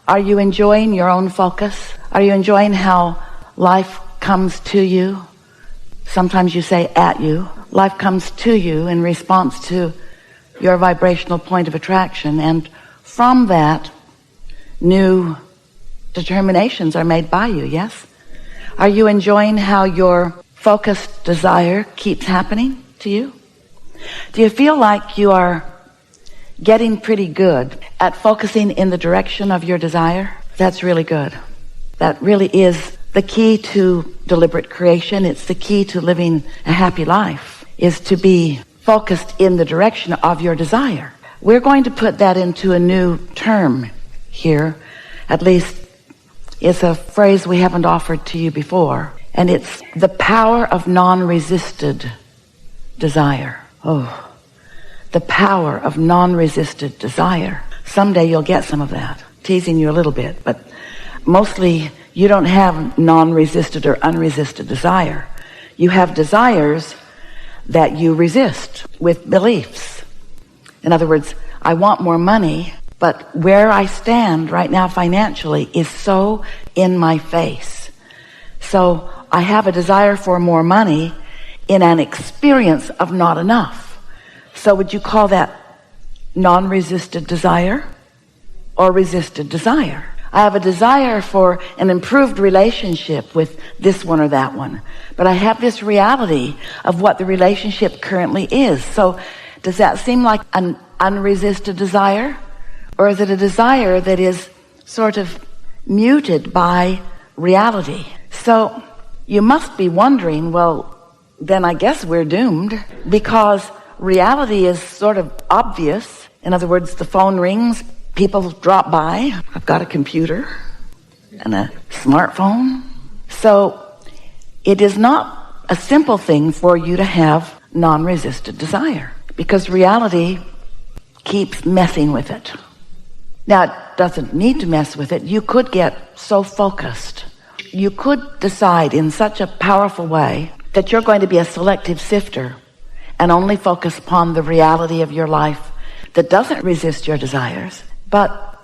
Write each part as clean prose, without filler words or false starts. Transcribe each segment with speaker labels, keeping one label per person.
Speaker 1: Are you enjoying your own focus? Are you enjoying how life comes to you? Sometimes you say at you. Life comes to you in response to your vibrational point of attraction, and from that, new determinations are made by you, yes? Are you enjoying how your focused desire keeps happening to you? Do you feel like you are getting pretty good at focusing in the direction of your desire? That's really good. That really is the key to deliberate creation. It's the key to living a happy life, is to be focused in the direction of your desire. We're going to put that into a new term here. At least it's a phrase we haven't offered to you before. And it's the power of non-resisted desire. Oh, the power of non-resisted desire. Someday you'll get some of that. Teasing you a little bit, but mostly you don't have non-resisted or unresisted desire. You have desires that you resist with beliefs. In other words, I want more money, but where I stand right now financially is so in my face. So I have a desire for more money in an experience of not enough. So would you call that non-resisted desire or resisted desire? I have a desire for an improved relationship with this one or that one, but I have this reality of what the relationship currently is. So does that seem like an unresisted desire? Or is it a desire that is sort of muted by reality? So you must be wondering, well, then I guess we're doomed, because reality is sort of obvious. In other words, the phone rings, people drop by. I've got a computer and a smartphone. So it is not a simple thing for you to have non-resisted desire, because reality keeps messing with it. Now, it doesn't need to mess with it. You could get so focused. You could decide in such a powerful way that you're going to be a selective sifter and only focus upon the reality of your life that doesn't resist your desires. But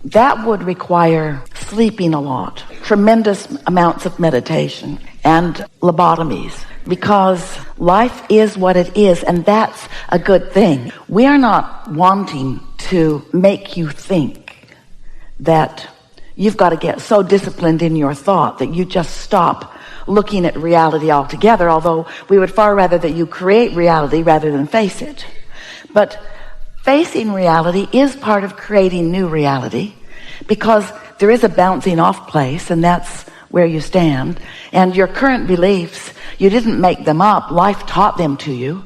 Speaker 1: that would require sleeping a lot, tremendous amounts of meditation, and lobotomies, because life is what it is, and that's a good thing. We are not wanting to make you think that you've got to get so disciplined in your thought that you just stop looking at reality altogether, although we would far rather that you create reality rather than face it. But facing reality is part of creating new reality, because there is a bouncing off place, and that's where you stand. And your current beliefs, you didn't make them up. Life taught them to you.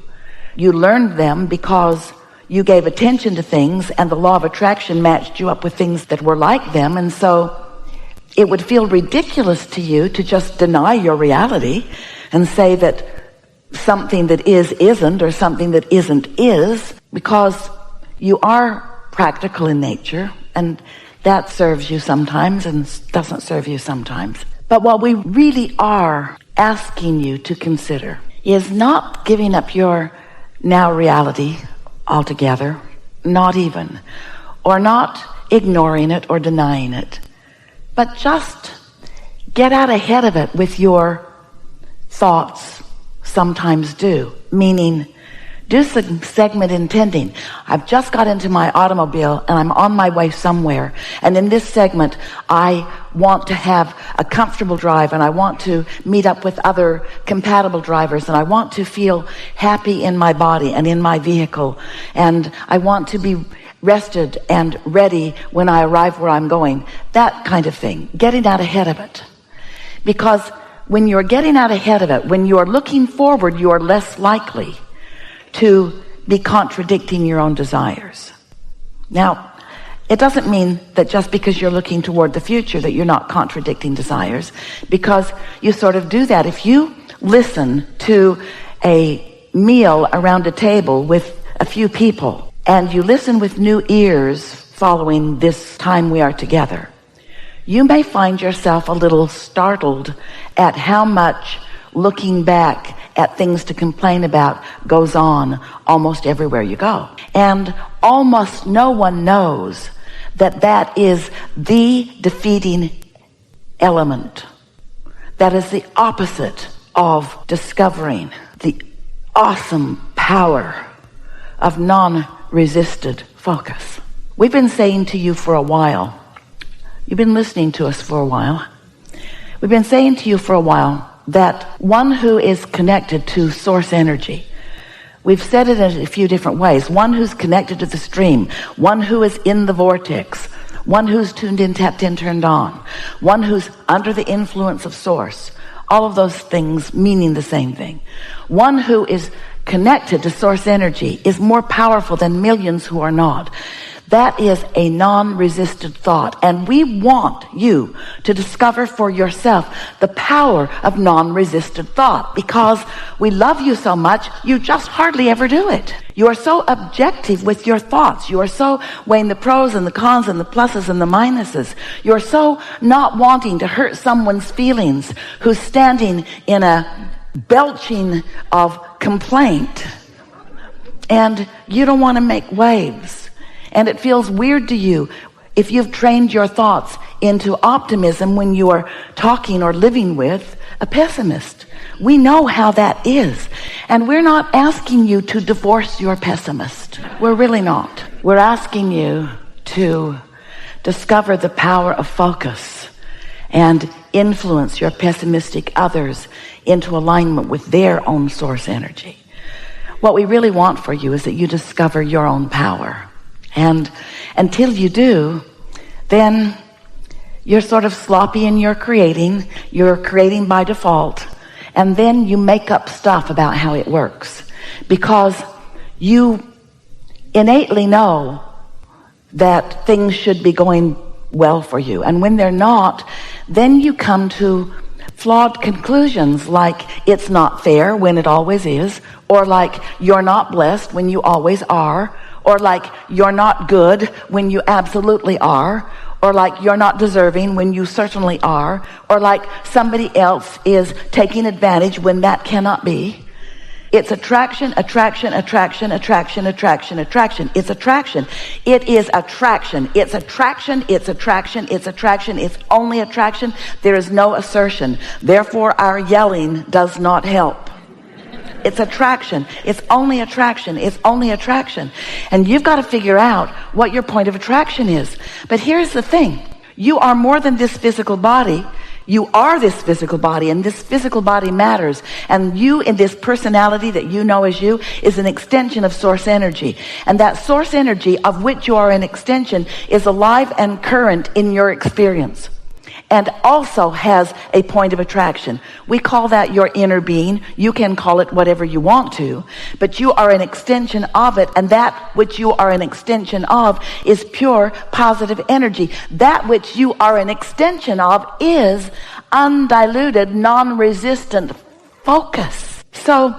Speaker 1: You learned them because you gave attention to things, and the law of attraction matched you up with things that were like them. And so it would feel ridiculous to you to just deny your reality and say that something that is isn't, or something that isn't is, because you are practical in nature, and that serves you sometimes and doesn't serve you sometimes. But what we really are asking you to consider is not giving up your now reality altogether, not even, or not ignoring it or denying it, but just get out ahead of it with your thoughts. Sometimes do, meaning do some segment intending. I've just got into my automobile and I'm on my way somewhere, and in this segment I want to have a comfortable drive, and I want to meet up with other compatible drivers, and I want to feel happy in my body and in my vehicle, and I want to be rested and ready when I arrive where I'm going. That kind of thing, getting out ahead of it. Because when you're getting out ahead of it, when you're looking forward, you're less likely to be contradicting your own desires. Now, it doesn't mean that just because you're looking toward the future that you're not contradicting desires, because you sort of do that. If you listen to a meal around a table with a few people, and you listen with new ears following this time we are together, you may find yourself a little startled at how much looking back at things to complain about goes on almost everywhere you go. And almost no one knows that is the defeating element. That is the opposite of discovering the awesome power of non-resisted focus. We've been saying to you for a while, you've been listening to us for a while, we've been saying to you for a while that one who is connected to source energy, we've said it in a few different ways, one who's connected to the stream, one who is in the vortex, one who's tuned in, tapped in, turned on, one who's under the influence of source, all of those things meaning the same thing. One who is connected to source energy is more powerful than millions who are not. That is a non-resisted thought. And we want you to discover for yourself the power of non-resisted thought, because we love you so much, you just hardly ever do it. You are so objective with your thoughts. You are so weighing the pros and the cons and the pluses and the minuses. You are so not wanting to hurt someone's feelings who's standing in a belching of complaint. And you don't want to make waves. And it feels weird to you if you've trained your thoughts into optimism when you are talking or living with a pessimist. We know how that is. And we're not asking you to divorce your pessimist. We're really not. We're asking you to discover the power of focus and influence your pessimistic others into alignment with their own source energy. What we really want for you is that you discover your own power. And until you do, then you're sort of sloppy in your creating. You're creating by default. And then you make up stuff about how it works, because you innately know that things should be going well for you. And when they're not, then you come to flawed conclusions like it's not fair when it always is, or like you're not blessed when you always are, or like you're not good when you absolutely are, or like you're not deserving when you certainly are, or like somebody else is taking advantage when that cannot be. It's attraction, attraction, attraction, attraction, attraction, attraction. It's attraction. It is attraction. It's attraction. It's attraction. It's attraction. It's only attraction. There is no assertion. Therefore, our yelling does not help. It's attraction. It's only attraction. It's only attraction. And you've got to figure out what your point of attraction is. But here's the thing. You are more than this physical body. You are this physical body, and this physical body matters. And you, in this personality that you know as you, is an extension of source energy. And that source energy of which you are an extension is alive and current in your experience, and also has a point of attraction. We call that your inner being. You can call it whatever you want to, but you are an extension of it, and that which you are an extension of is pure positive energy. That which you are an extension of is undiluted, non-resistant focus. So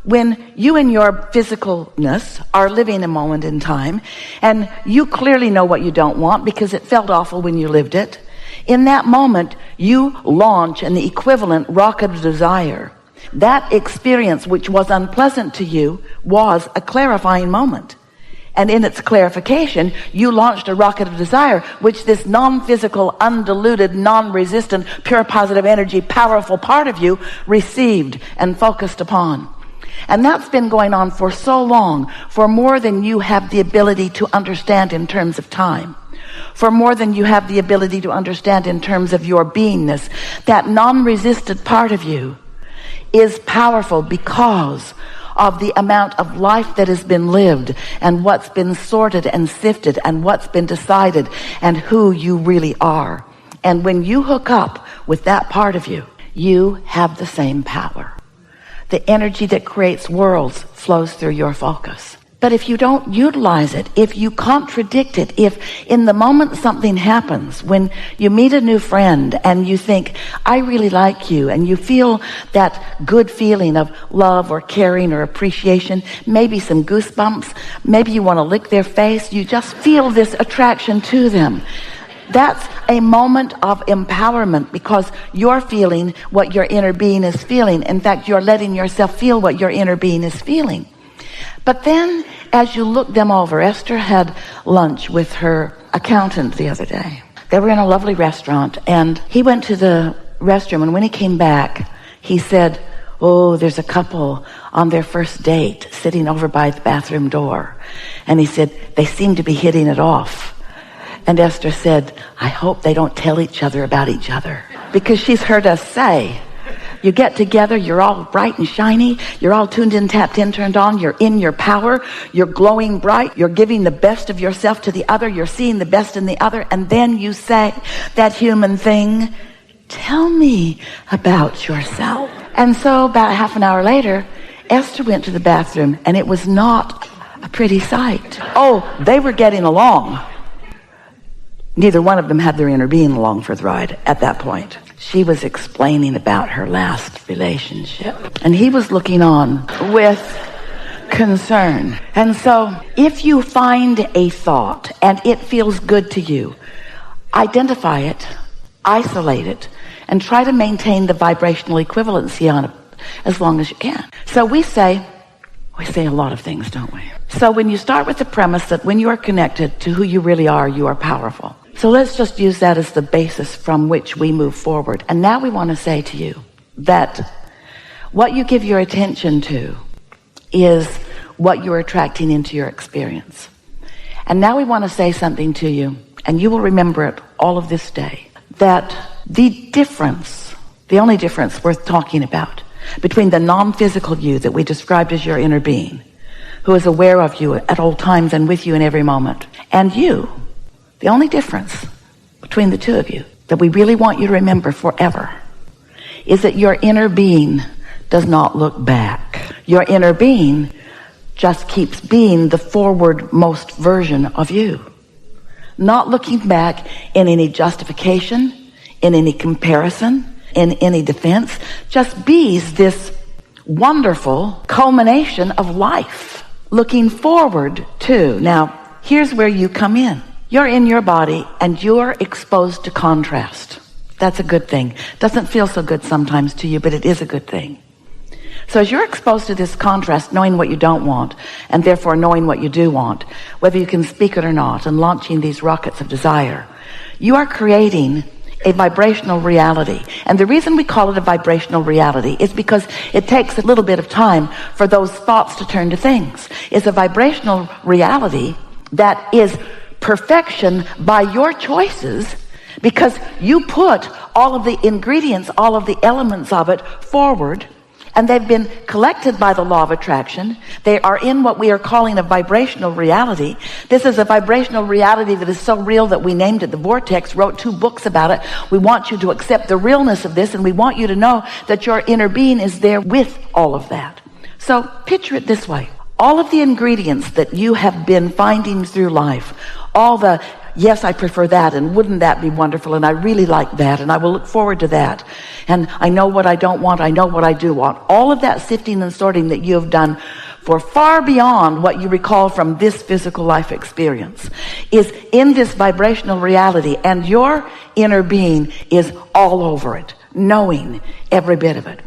Speaker 1: when you in your physicalness are living a moment in time, and you clearly know what you don't want because it felt awful when you lived it, in that moment, you launch an equivalent rocket of desire. That experience, which was unpleasant to you, was a clarifying moment. And in its clarification, you launched a rocket of desire, which this non-physical, undiluted, non-resistant, pure positive energy, powerful part of you received and focused upon. And that's been going on for so long, for more than you have the ability to understand in terms of time. For more than you have the ability to understand in terms of your beingness. That non-resisted part of you is powerful because of the amount of life that has been lived, and what's been sorted and sifted, and what's been decided, and who you really are. And when you hook up with that part of you, you have the same power. The energy that creates worlds flows through your focus. But if you don't utilize it, if you contradict it, if in the moment something happens, when you meet a new friend and you think, I really like you, and you feel that good feeling of love or caring or appreciation, maybe some goosebumps, maybe you want to lick their face, you just feel this attraction to them. That's a moment of empowerment, because you're feeling what your inner being is feeling. In fact, you're letting yourself feel what your inner being is feeling. But then, as you look them over, Esther had lunch with her accountant the other day. They were in a lovely restaurant, and he went to the restroom, and when he came back, he said, oh, there's a couple on their first date sitting over by the bathroom door. And he said, they seem to be hitting it off. And Esther said, I hope they don't tell each other about each other. Because she's heard us say, you get together, you're all bright and shiny, you're all tuned in, tapped in, turned on, you're in your power, you're glowing bright, you're giving the best of yourself to the other, you're seeing the best in the other, and then you say that human thing, tell me about yourself. And so about half an hour later, Esther went to the bathroom, and it was not a pretty sight. Oh, they were getting along. Neither one of them had their inner being along for the ride at that point. She was explaining about her last relationship, and he was looking on with concern. And so if you find a thought and it feels good to you, identify it, isolate it, and try to maintain the vibrational equivalency on it as long as you can. So we say a lot of things, don't we? So when you start with the premise that when you are connected to who you really are, you are powerful. So let's just use that as the basis from which we move forward. And now we want to say to you that what you give your attention to is what you're attracting into your experience. And now we want to say something to you, and you will remember it all of this day, that the difference, the only difference worth talking about between the non-physical you that we described as your inner being, who is aware of you at all times and with you in every moment, and you, the only difference between the two of you that we really want you to remember forever is that your inner being does not look back. Your inner being just keeps being the forward-most version of you, not looking back in any justification, in any comparison, in any defense, just bees this wonderful culmination of life, looking forward to. Now, here's where you come in. You're in your body and you're exposed to contrast. That's a good thing. Doesn't feel so good sometimes to you, but it is a good thing. So as you're exposed to this contrast, knowing what you don't want, and therefore knowing what you do want, whether you can speak it or not, and launching these rockets of desire, you are creating a vibrational reality. And the reason we call it a vibrational reality is because it takes a little bit of time for those thoughts to turn to things. It's a vibrational reality that is perfection by your choices, because you put all of the ingredients, all of the elements of it forward, and they've been collected by the law of attraction. They are in what we are calling a vibrational reality. This is a vibrational reality that is so real that we named it the Vortex, wrote 2 books about it. We want you to accept the realness of this, and we want you to know that your inner being is there with all of that. So picture it this way. All of the ingredients that you have been finding through life, all the, yes, I prefer that, and wouldn't that be wonderful, and I really like that, and I will look forward to that, and I know what I don't want, I know what I do want. All of that sifting and sorting that you have done for far beyond what you recall from this physical life experience is in this vibrational reality, and your inner being is all over it, knowing every bit of it.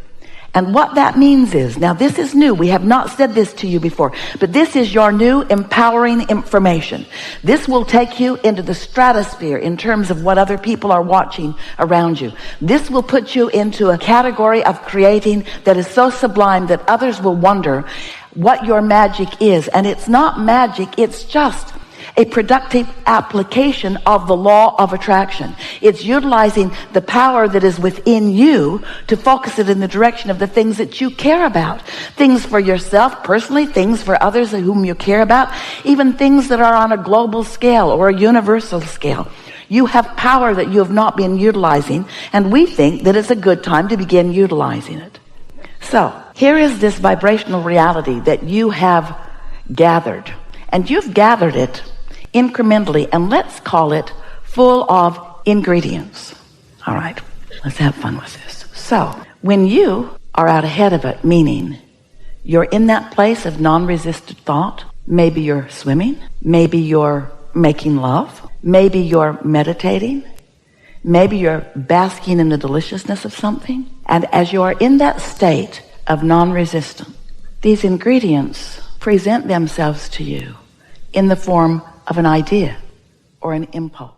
Speaker 1: And what that means is, now this is new, we have not said this to you before, but this is your new empowering information. This will take you into the stratosphere in terms of what other people are watching around you. This will put you into a category of creating that is so sublime that others will wonder what your magic is. And it's not magic, it's just a productive application of the law of attraction. It's utilizing the power that is within you to focus it in the direction of the things that you care about. Things for yourself personally, things for others whom you care about, even things that are on a global scale or a universal scale. You have power that you have not been utilizing, and we think that it's a good time to begin utilizing it. So, here is this vibrational reality that you have gathered, and you've gathered it incrementally, and let's call it full of ingredients. All right, let's have fun with this. So, when you are out ahead of it, meaning you're in that place of non-resisted thought, maybe you're swimming, maybe you're making love, maybe you're meditating, maybe you're basking in the deliciousness of something, and as you are in that state of non-resistance, these ingredients present themselves to you in the form of an idea. or an impulse.